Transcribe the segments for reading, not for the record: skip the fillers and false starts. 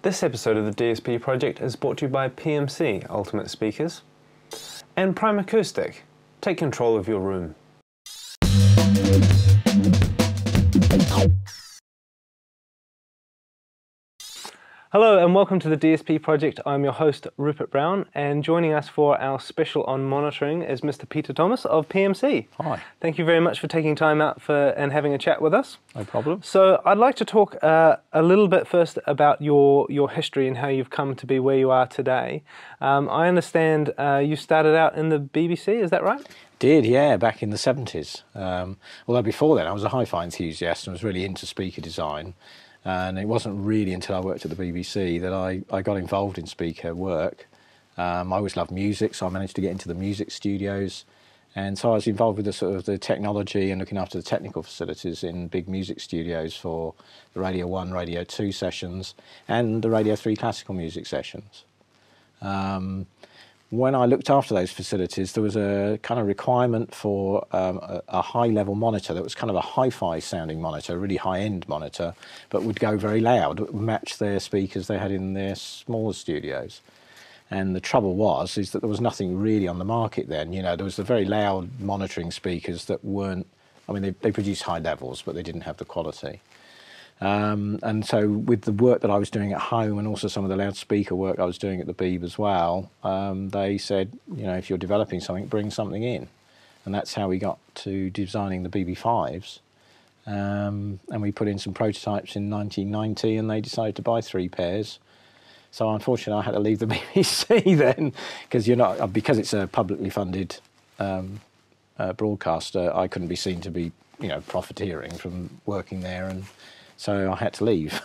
This episode of the DSP project is brought to you by PMC Ultimate Speakers and Prime Acoustic. Take control of your room. Hello and welcome to the DSP project. I'm your host Rupert Brown, and joining us for our special on monitoring is Mr. Peter Thomas of PMC. Hi. Thank you very much for taking time out and having a chat with us. No problem. So I'd like to talk a little bit first about your history and how you've come to be where you are today. I understand you started out in the BBC, is that right? Did, yeah, back in the 70s. Although before then I was a hi-fi enthusiast and was really into speaker design. And it wasn't really until I worked at the BBC that I got involved in speaker work. I always loved music, so I managed to get into the music studios. And so I was involved with the sort of the technology and looking after the technical facilities in big music studios for the Radio 1, Radio 2 sessions and the Radio 3 classical music sessions. When I looked after those facilities, there was a kind of requirement for a high-level monitor that was kind of a hi-fi sounding monitor, a really high-end monitor, but would go very loud, would match their speakers they had in their smaller studios. And the trouble is that there was nothing really on the market then. You know, there was the very loud monitoring speakers that weren't, I mean, they produced high levels, but they didn't have the quality. And so with the work that I was doing at home and also some of the loudspeaker work I was doing at the Beeb as well, they said, you know, if you're developing something, bring something in. And that's how we got to designing the BB5s. And we put in some prototypes in 1990 and they decided to buy 3 pairs. So unfortunately I had to leave the BBC then because it's a publicly funded broadcaster, I couldn't be seen to be, you know, profiteering from working there, and so I had to leave,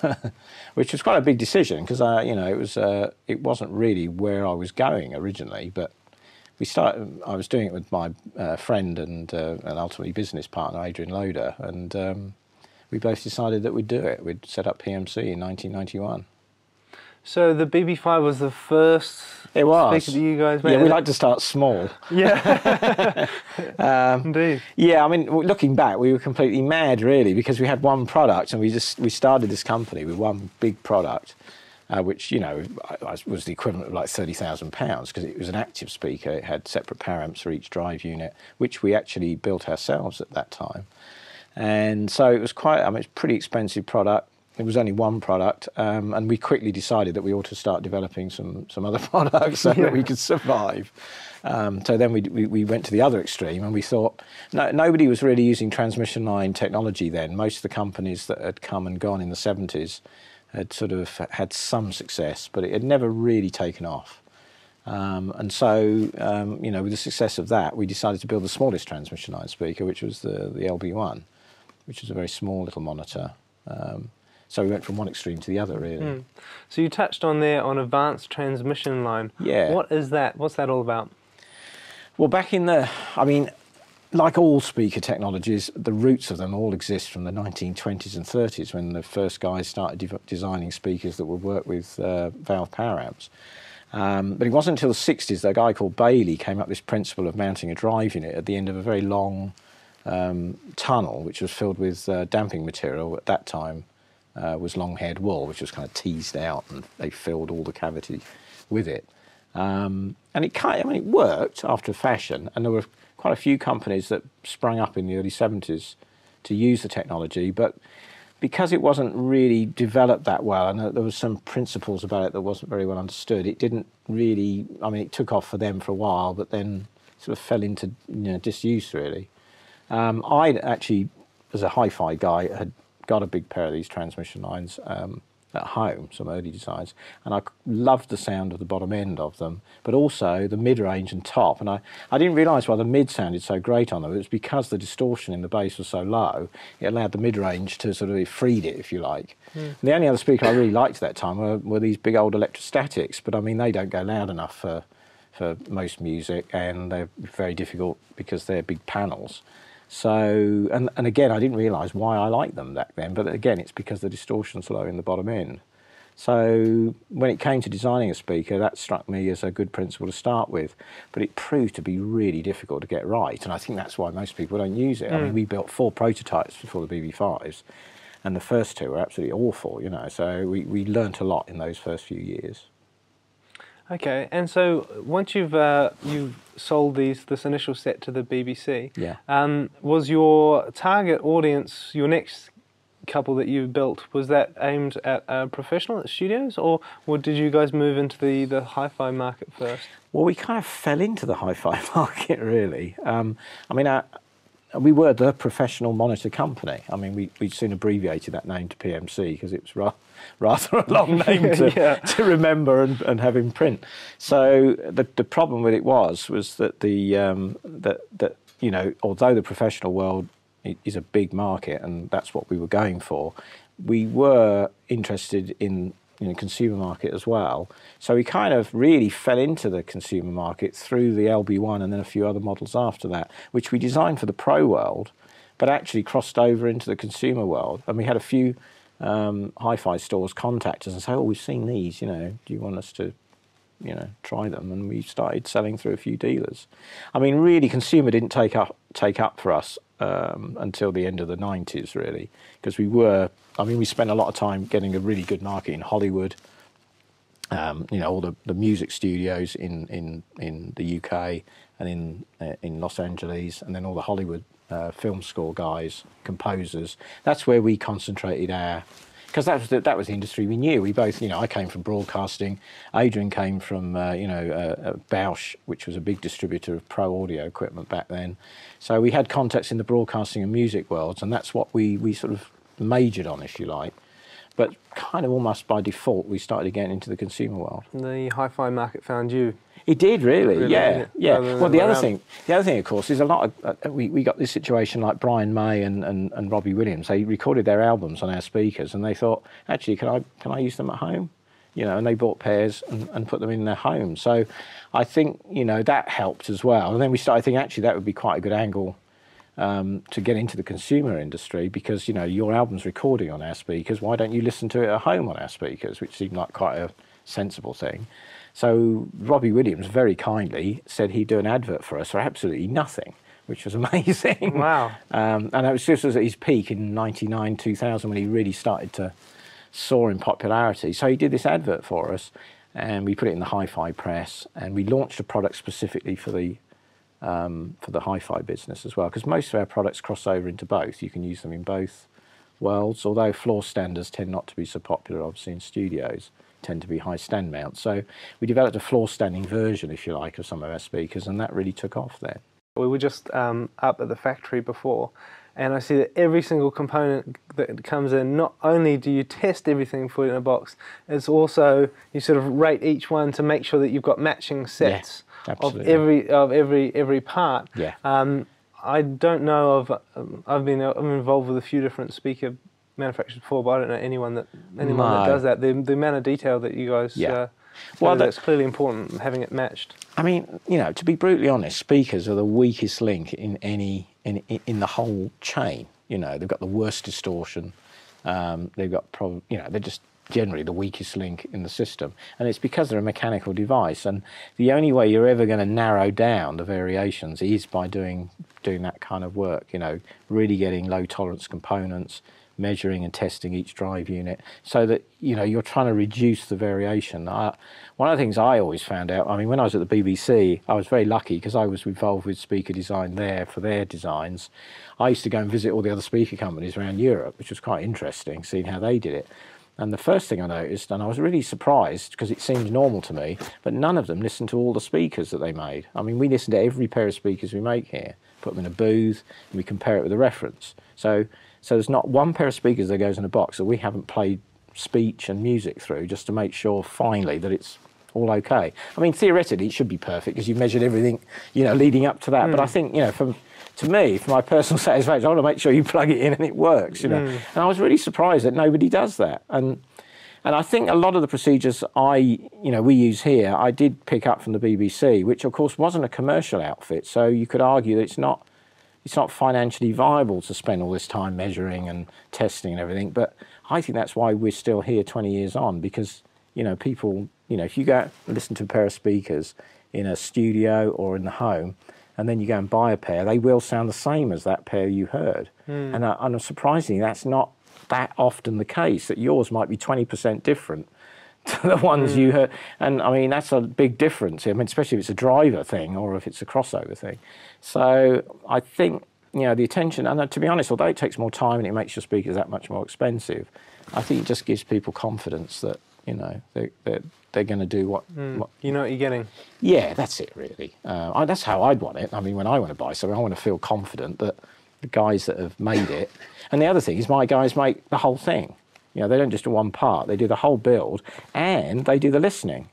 which was quite a big decision because you know, it wasn't really where I was going originally. But I was doing it with my friend and ultimately business partner Adrian Loader, and we both decided that we'd do it. We'd set up PMC in 1991. So the BB5 was the first speaker that you guys made? Yeah, we like to start small. Yeah, indeed. Yeah, I mean, looking back, we were completely mad, really, because we had one product and we started this company with one big product, which, you know, was the equivalent of like £30,000 because it was an active speaker. It had separate power amps for each drive unit, which we actually built ourselves at that time. And so it was it's a pretty expensive product. It was only one product, and we quickly decided that we ought to start developing some other products so that we could survive. So then we went to the other extreme, and we thought nobody was really using transmission line technology then. Most of the companies that had come and gone in the 70s had sort of had some success, but it had never really taken off. And so, you know, with the success of that, we decided to build the smallest transmission line speaker, which was the LB1, which was a very small little monitor. So we went from one extreme to the other, really. So you touched on advanced transmission line. Yeah. What is that? What's that all about? Well, I mean, like all speaker technologies, the roots of them all exist from the 1920s and 30s when the first guys started designing speakers that would work with valve power amps. But it wasn't until the 60s that a guy called Bailey came up with this principle of mounting a drive unit at the end of a very long tunnel, which was filled with damping material at that time. Was long-haired wool, which was kind of teased out, and they filled all the cavity with it. And it worked after a fashion, and there were quite a few companies that sprung up in the early 70s to use the technology, but because it wasn't really developed that well, and there was some principles about it that wasn't very well understood, it didn't really, it took off for them for a while, but then sort of fell into disuse, really. I actually, as a hi-fi guy, had got a big pair of these transmission lines at home, some early designs, and I loved the sound of the bottom end of them, but also the mid-range and top. And I didn't realise why the mid sounded so great on them. It was because the distortion in the bass was so low, it allowed the mid-range to sort of freed it, if you like. And the only other speaker I really liked at that time were these big old electrostatics, but I mean, they don't go loud enough for most music, and they're very difficult because they're big panels. So, and again, I didn't realise why I liked them back then, but again, it's because the distortion's low in the bottom end. So when it came to designing a speaker, that struck me as a good principle to start with, but it proved to be really difficult to get right, and I think that's why most people don't use it. I mean, we built 4 prototypes before the BB5s, and the first two were absolutely awful, you know. So we learnt a lot in those first few years. Okay, and so once you've sold this initial set to the BBC, Yeah. Was your target audience, your next couple that you built, was that aimed at professional studios, or did you guys move into the hi-fi market first? Well, we kind of fell into the hi-fi market, really. I mean, we were the professional monitor company. I mean, we soon abbreviated that name to PMC because it was rather a long name to remember and have in print. So the problem with it was that that you know, although the professional world is a big market and that's what we were going for, we were interested in consumer market as well. So we kind of really fell into the consumer market through the LB1 and then a few other models after that, which we designed for the pro world, but actually crossed over into the consumer world. And we had a few hi-fi stores contact us and say, oh, we've seen these, you know, do you want us to, you know, try them? And we started selling through a few dealers. I mean, really, consumer didn't take up for us until the end of the 90s, really, because we spent a lot of time getting a really good market in Hollywood, you know, all the music studios in the UK and in Los Angeles, and then all the Hollywood film score guys, composers. That's where we concentrated because that was the industry we knew. We both, you know, I came from broadcasting, Adrian came from, Bausch, which was a big distributor of pro audio equipment back then. So we had contacts in the broadcasting and music worlds, and that's what we sort of majored on, if you like. But kind of almost by default, we started getting into the consumer world. The hi-fi market found you. It did, really, yeah. Well, the other thing, of course, is a lot of we got this situation like Brian May and Robbie Williams. They recorded their albums on our speakers, and they thought, actually, can I use them at home? You know, and they bought pairs and put them in their home. So I think, you know, that helped as well. And then we started thinking, actually, that would be quite a good angle to get into the consumer industry, because, you know, your album's recording on our speakers. Why don't you listen to it at home on our speakers? Which seemed like quite a sensible thing. So Robbie Williams very kindly said he'd do an advert for us for absolutely nothing, which was amazing. Wow. And it was just at his peak in 99, 2000, when he really started to soar in popularity. So he did this advert for us, and we put it in the hi-fi press, and we launched a product specifically for the hi-fi business as well, because most of our products cross over into both. You can use them in both worlds, although floor standers tend not to be so popular, obviously, in studios, tend to be high stand mounts. So we developed a floor standing version, if you like, of some of our speakers, and that really took off there. We were just up at the factory before, and I see that every single component that comes in, not only do you test everything for it in a box, it's also you sort of rate each one to make sure that you've got matching sets of every part. Yeah. I don't know of I'm involved with a few different speaker manufacturers before, but I don't know anyone that does that. The amount of detail that you guys well, that's clearly important, having it matched. I mean, you know, to be brutally honest, speakers are the weakest link in the whole chain. You know, they've got the worst distortion. They've got they're just generally the weakest link in the system, and it's because they're a mechanical device. And the only way you're ever going to narrow down the variations is by doing that kind of work. You know, really getting low tolerance components, measuring and testing each drive unit, so that, you know, you're trying to reduce the variation. One of the things I always found out, I mean, when I was at the BBC, I was very lucky because I was involved with speaker design there for their designs. I used to go and visit all the other speaker companies around Europe, which was quite interesting, seeing how they did it. And the first thing I noticed, and I was really surprised because it seemed normal to me, but none of them listened to all the speakers that they made. I mean, we listen to every pair of speakers we make here, put them in a booth, and we compare it with a reference. So there's not one pair of speakers that goes in a box that we haven't played speech and music through just to make sure finally that it's all okay. I mean, theoretically it should be perfect because you've measured everything, you know, leading up to that. But I think, you know, to me, for my personal satisfaction, I want to make sure you plug it in and it works, you know. And I was really surprised that nobody does that. And I think a lot of the procedures we use here, I did pick up from the BBC, which of course wasn't a commercial outfit. So you could argue that it's not financially viable to spend all this time measuring and testing and everything. But I think that's why we're still here 20 years on, because, you know, people, you know, if you go and listen to a pair of speakers in a studio or in the home, and then you go and buy a pair, they will sound the same as that pair you heard. And surprisingly, that's not that often the case, that yours might be 20% different to the ones you heard. And I mean, that's a big difference. I mean, especially if it's a driver thing or if it's a crossover thing. So I think, you know, the attention, and to be honest, although it takes more time and it makes your speakers that much more expensive, I think it just gives people confidence that, you know, they're going to do what... You know what you're getting. Yeah, that's it, really. That's how I'd want it. I mean, when I want to buy something, I want to feel confident that the guys that have made it... And the other thing is my guys make the whole thing. You know, they don't just do one part. They do the whole build, and they do the listening,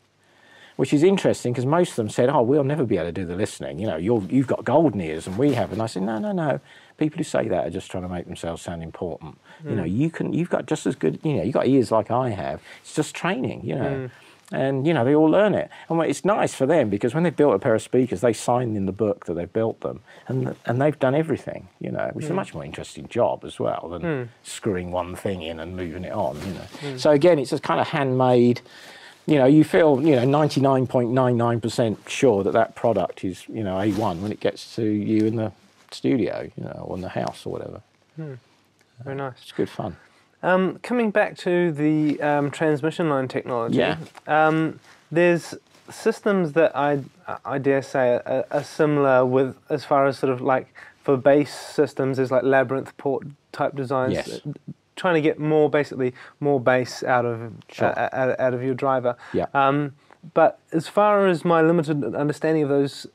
which is interesting because most of them said, oh, we'll never be able to do the listening. You know, you've got golden ears and we have. And I said, no. People who say that are just trying to make themselves sound important. You know, you've got just as good, you know, you've got ears like I have. It's just training, you know. And, you know, they all learn it. And it's nice for them because when they've built a pair of speakers, they sign in the book that they've built them. And they've done everything, you know, which is a much more interesting job as well than screwing one thing in and moving it on, you know. So, again, it's a kind of handmade, you know, you feel, you know, 99.99% sure that that product is, you know, A1 when it gets to you in the studio, you know, or in the house or whatever. Very nice. It's good fun. Coming back to the transmission line technology, there's systems that I dare say are similar with, as far as sort of like for bass systems, there's like labyrinth port type designs, trying to get more bass out of your driver. But as far as my limited understanding of those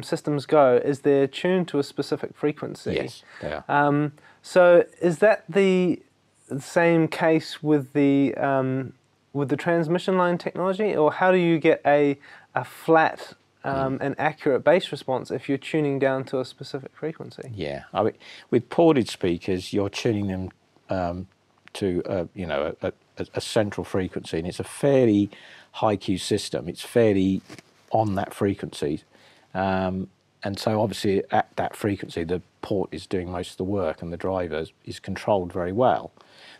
systems go, is they're tuned to a specific frequency. Yes, they are. So is that the same case with the transmission line technology, or how do you get a flat and accurate bass response if you're tuning down to a specific frequency? Yeah, I mean, with ported speakers, you're tuning them to you know, a central frequency, and it's a fairly high Q system. It's fairly on that frequency, and so obviously at that frequency, the port is doing most of the work, and the driver is controlled very well.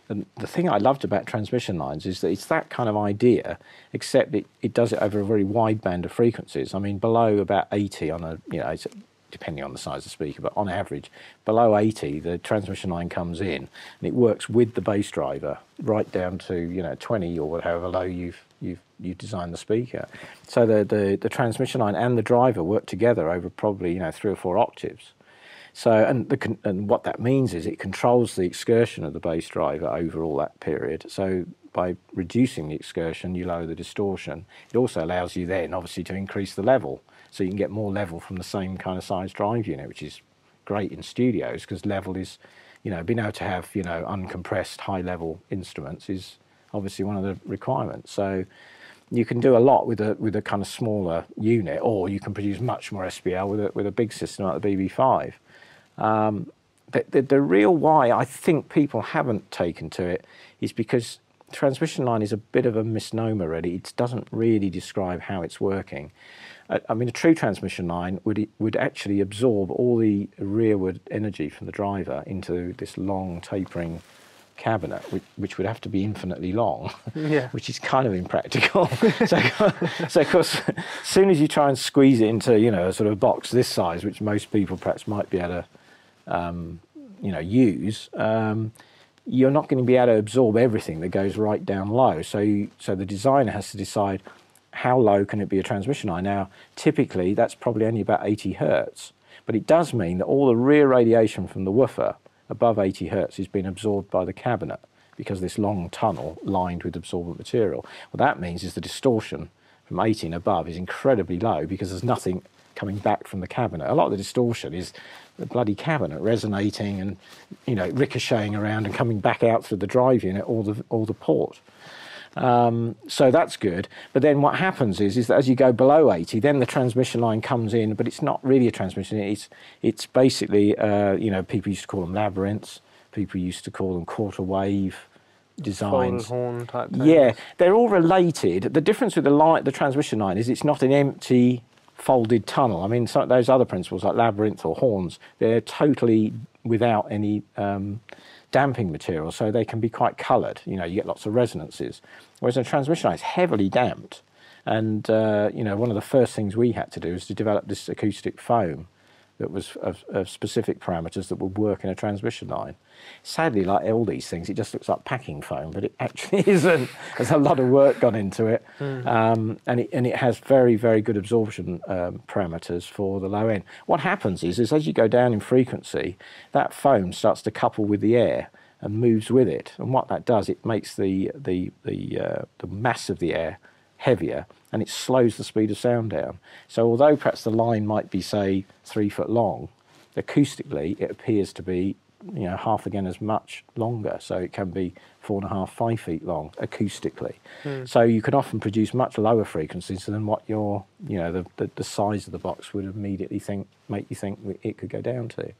And the thing I loved about transmission lines is that it's that kind of idea, except it does it over a very wide band of frequencies. I mean, below about 80 on a, you know, it's depending on the size of the speaker, but on average, below 80, the transmission line comes in, and it works with the bass driver right down to, you know, 20 or however low you've designed the speaker. So the transmission line and the driver work together over probably, you know, 3 or 4 octaves. So, and what that means is it controls the excursion of the bass driver over all that period. So by reducing the excursion, you lower the distortion. It also allows you then, obviously, to increase the level. So you can get more level from the same kind of size drive unit, which is great in studios because level is, you know, being able to have, you know, uncompressed high-level instruments is obviously one of the requirements. So you can do a lot with a kind of smaller unit, or you can produce much more SPL with a big system like the BB5. The real why I think people haven't taken to it is because transmission line is a bit of a misnomer, really. It doesn't really describe how it's working. I mean, a true transmission line would actually absorb all the rearward energy from the driver into this long tapering cabinet, which would have to be infinitely long, which is kind of impractical. So of course, as soon as you try and squeeze it into, you know, a sort of box this size, which most people perhaps might be able to, you know, use, you're not going to be able to absorb everything that goes right down low. So the designer has to decide how low can it be a transmission line. Now, typically, that's probably only about 80 hertz, but it does mean that all the rear radiation from the woofer above 80 hertz is being absorbed by the cabinet because this long tunnel lined with absorbent material. What that means is the distortion from 80 and above is incredibly low because there's nothing coming back from the cabinet. A lot of the distortion is the bloody cabinet resonating and, you know, ricocheting around and coming back out through the drive unit or the port. So that's good. But then what happens is that as you go below 80, then the transmission line comes in, but it's not really a transmission. It's basically, you know, people used to call them labyrinths. People used to call them quarter wave designs. Folded horn type things. Yeah, they're all related. The difference with the transmission line is it's not an empty folded tunnel. I mean, some of those other principles like labyrinth or horns, they're totally without any damping material, so they can be quite coloured. You know, you get lots of resonances. Whereas a transmission line is heavily damped, and you know, one of the first things we had to do was to develop this acoustic foam that was of specific parameters that would work in a transmission line. Sadly, like all these things, it just looks like packing foam, but it actually isn't. There's a lot of work gone into it, and it has very, very good absorption parameters for the low end. What happens is as you go down in frequency, that foam starts to couple with the air and moves with it, and what that does, it makes the mass of the air heavier, and it slows the speed of sound down. So although perhaps the line might be, say, 3 foot long, acoustically it appears to be, you know, half again as much longer. So it can be 4.5, 5 feet long acoustically. So you can often produce much lower frequencies than what your, you know, the size of the box would immediately make you think it could go down to.